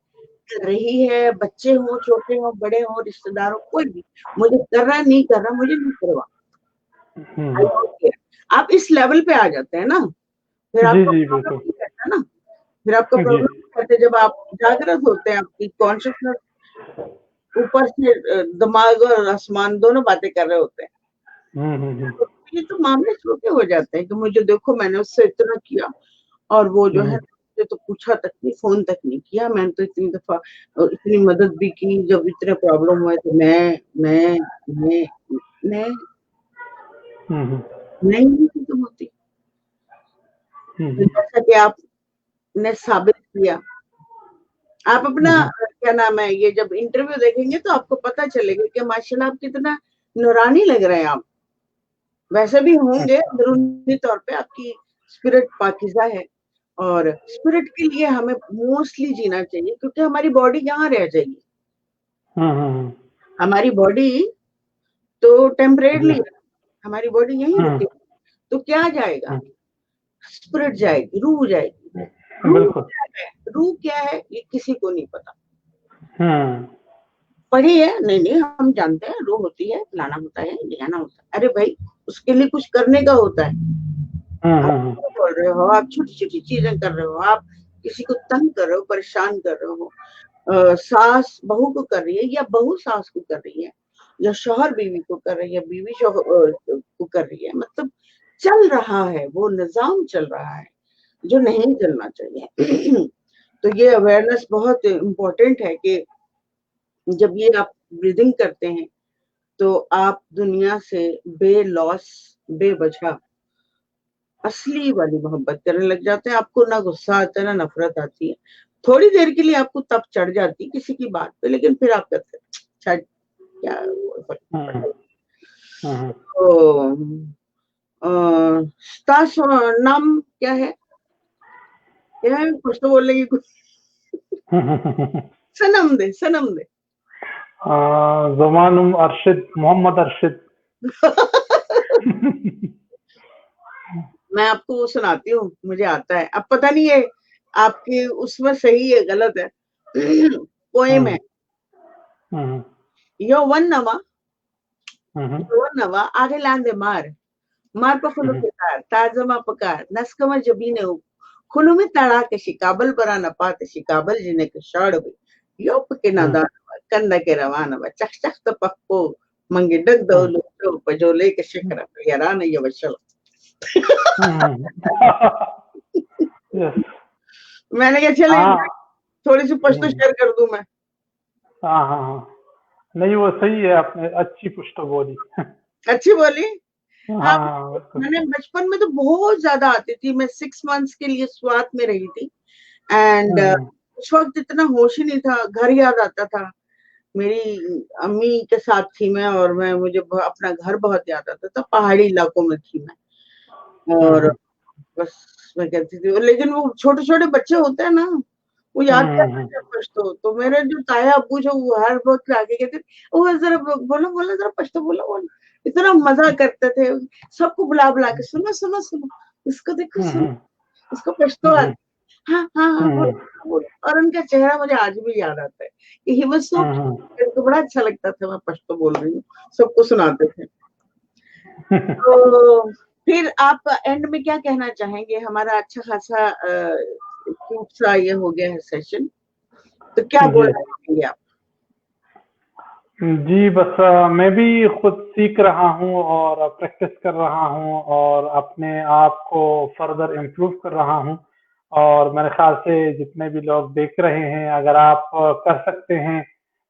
कर रही है, बच्चे हों, छोटे हों, बड़े हों, रिश्तेदार हों, कोई भी मुझे कर रहा है, नहीं कर रहा, मुझे नहीं परवाह। I don't care। आप इस लेवल पे आ जाते हैं ना, फिर आपको प्रॉब्लम नहीं रहता ना, फिर आपको प्रॉब्लम नहीं रहता जब आप जागृत होते हैं, आपकी कॉन्शियसनेस ऊपर से दिमाग और आसमान दोनों बातें कर रहे होते हैं। तो ये तो मामले छोटे हो जाते हैं कि मुझे देखो मैंने उससे इतना किया, और वो जो है मुझे तो पूछा तक नहीं, फोन तक नहीं किया, मैंने तो इतनी दफा इतनी मदद भी की, जब इतने प्रॉब्लम हुए तो मैं नहीं खत्म होती। जैसा कि आपने साबित किया, आप अपना क्या नाम है, ये जब इंटरव्यू देखेंगे तो आपको पता चलेगा कि माशाल्लाह आप कितना नूरानी लग रहे हैं। आप वैसे भी होंगे, अंदरूनी तौर पे आपकी स्पिरिट पाकीज़ा है, और स्पिरिट के लिए हमें मोस्टली जीना चाहिए, क्योंकि हमारी बॉडी यहाँ रह जाएगी। हमारी बॉडी तो टेम्परेरीली, हमारी बॉडी यहीं रुकेगी, तो क्या जाएगा? स्पिरिट जाएगी, रूह जाएगी। रूह क्या है ये किसी को नहीं पता। पढ़ी है? नहीं, हम जानते हैं रूह होती है, लाना होता है, ले आना होता है। अरे भाई, उसके लिए कुछ करने का होता है। आप बोल रहे हो, आप छोटी-छोटी चीजें कर रहे हो, आप किसी को तंग कर रहे हो, परेशान कर रहे हो, सास बहू को कर रही है, या बहू सास को कर रही है, या शौहर बीवी को कर रही है, बीवी शौहर को कर रही है, मतलब चल रहा है, वो निजाम चल रहा है जो नहीं चलना चाहिए। तो ये अवेयरनेस बहुत इम्पोर्टेंट है कि जब ये आप ब्रीदिंग करते हैं तो आप दुनिया से बेलॉस, बेवजह असली वाली मोहब्बत करने लग जाते हैं। आपको ना गुस्सा आता है, ना नफरत आती है। थोड़ी देर के लिए आपको तप चढ़ जाती है किसी की बात पे, लेकिन फिर आप कहते हैं क्या तो नाम क्या है कुछ तो बोलने की कुछ सनम दे ज़मानुम अरशद, मोहम्मद अरशद। मैं आपको वो सुनाती हूँ, मुझे आता है। अब पता नहीं है आपके उसमें सही है गलत है। पोएम है, यो वन नवा आगे लांदे मार पर खुलू पिकार ताजमा पकार नस्कमा जबीने खुलू में तड़ा के शिकाबल बरा न पाते शिकाबल जिने के शाड़ भी यो पके नादान कंदा के रवाना व चख चख तो पक्को मंगे डग दो लो पजोले के शिखर यारा ने ये वचल। मैंने कहा चले थोड़ी सी पश्तो शेयर कर दूं मैं। नहीं वो सही है, आपने अच्छी पुश्तो बोली। अच्छी बोली। हाँ, मैंने बचपन में तो बहुत ज्यादा आती थी। मैं 6 मंथ्स के लिए स्वात में रही थी, एंड उस वक्त इतना होश ही नहीं था। घर याद आता था, मेरी अम्मी के साथ थी मैं, और मुझे अपना घर बहुत याद आता था। पहाड़ी इलाकों में थी मैं, और बस मैं कहती थी, लेकिन वो छोटे छोटे बच्चे होते हैं ना, वो याद करते हैं पश्तो। तो मेरे जो ताया अब्बू जो वो हर वक्त आगे कहते वो जरा बोलो जरा पश्तो बोलो। इतना मजा करते थे, सबको बुला के सुनो इसको देखो, सुनो इसको पश्तो आती। हाँ बोलो। और उनका चेहरा मुझे आज भी याद आता है कि ही वाज सो, तो बड़ा अच्छा लगता था। मैं पश्तो बोल रही हूँ, सबको सुनाते थे। तो फिर आप एंड में क्या कहना चाहेंगे? हमारा अच्छा खासा क्यूट सा ये हो गया है सेशन, तो क्या बोलना चाहेंगे आप? जी बस मैं भी खुद सीख रहा हूँ और प्रैक्टिस कर रहा हूँ और अपने आप को फर्दर इम्प्रूव कर रहा हूँ। और मेरे ख्याल से जितने भी लोग देख रहे हैं, अगर आप कर सकते हैं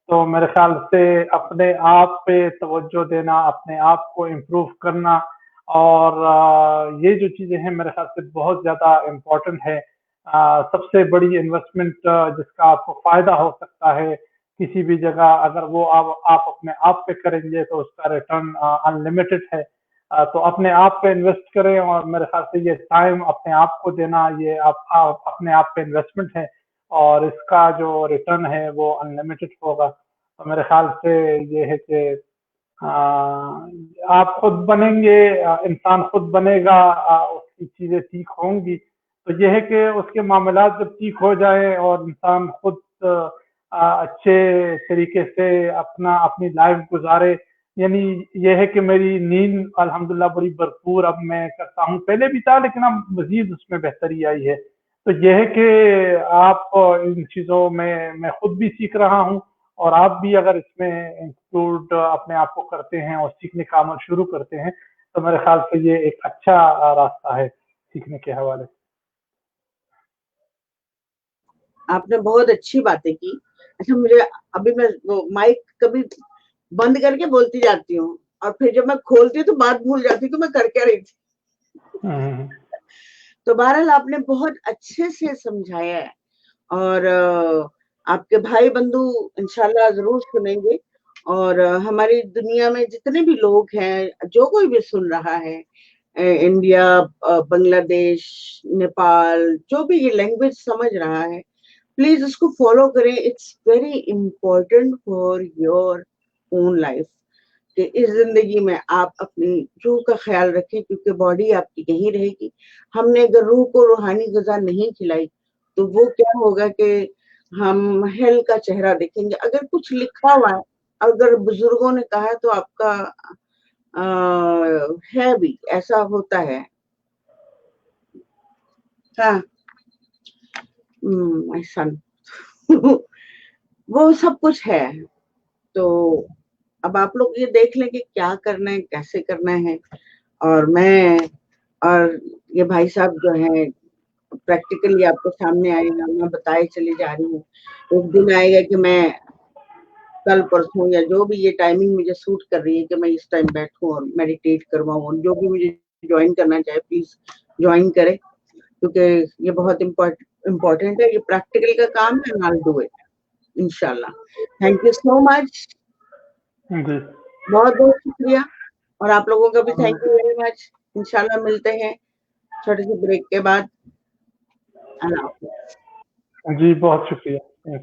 तो मेरे ख्याल से अपने आप पे तवज्जो देना, अपने आप को इम्प्रूव करना और ये जो चीज़ें हैं मेरे ख्याल से बहुत ज़्यादा इम्पोर्टेंट है। सबसे बड़ी इन्वेस्टमेंट जिसका आपको फ़ायदा हो सकता है किसी भी जगह, अगर वो आप अपने आप पे करेंगे तो उसका रिटर्न अनलिमिटेड है। तो अपने आप पे इन्वेस्ट करें और मेरे ख्याल से ये टाइम अपने आप को देना, ये आप अपने आप पे इन्वेस्टमेंट है और इसका जो रिटर्न है वो अनलिमिटेड होगा। तो मेरे ख्याल से ये है कि आप खुद बनेंगे, इंसान खुद बनेगा, उसकी चीज़ें ठीक होंगी। तो ये है कि उसके मामलात जब ठीक हो जाए और इंसान खुद अच्छे तरीके से अपनी लाइफ गुजारे, यानी ये है कि मेरी नींद अल्हम्दुलिल्लाह बड़ी भरपूर अब मैं करता हूँ। पहले भी था लेकिन अब मज़ीद उसमें बेहतरी आई है। तो ये है कि आप इन चीज़ों में मैं खुद भी सीख रहा हूँ और आप भी अगर इसमें इंक्लूड अपने आप को करते हैं और सीखने का अमल शुरू करते हैं, तो मेरे ख्याल से ये एक अच्छा रास्ता है सीखने के हवाले से। आपने बहुत अच्छी बातें की। अच्छा, मुझे अभी मैं वो माइक कभी बंद करके बोलती जाती हूँ और फिर जब मैं खोलती हूँ तो बात भूल जाती हूँ कि मैं कर क्या रही थी। तो बहरहाल आपने बहुत अच्छे से समझाया है और आपके भाई बंधु इंशाल्लाह ज़रूर सुनेंगे और हमारी दुनिया में जितने भी लोग हैं, जो कोई भी सुन रहा है, इंडिया, बांग्लादेश, नेपाल, जो भी ये लैंग्वेज समझ रहा है, प्लीज इसको फॉलो करें। It's very important for your own life कि इस जिंदगी में आप अपनी रूह का ख्याल रखें, क्योंकि बॉडी आपकी यहीं रहेगी। हमने अगर रूह को रूहानी ग़िज़ा नहीं खिलाई तो वो क्या होगा कि हम हेल का चेहरा देखेंगे। अगर कुछ लिखा हुआ है, अगर बुजुर्गों ने कहा है तो आपका है भी, ऐसा होता है। हाँ, माय सन वो सब कुछ है। तो अब आप लोग ये देख लें कि क्या करना है, कैसे करना है। और मैं और ये भाई साहब जो हैं प्रैक्टिकली आपके सामने आएगा, मैं बताए चली जा रही हूँ। एक दिन आएगा कि मैं कल परसों या जो भी ये टाइमिंग मुझे सूट कर रही है कि मैं इस टाइम बैठूँ और मेडिटेट करवाऊँ, और जो भी मुझे जॉइन करना चाहे प्लीज जॉइन करें, क्योंकि ये बहुत इम्पोर्टेंट है। ये प्रैक्टिकल का काम है, and I will do it इंशाल्लाह। Thank you so much. जी, बहुत बहुत शुक्रिया और आप लोगों का भी थैंक यू वेरी मच। इंशाल्लाह मिलते हैं छोटे से ब्रेक के बाद। अल्लाह हाफ़िज़। जी बहुत शुक्रिया।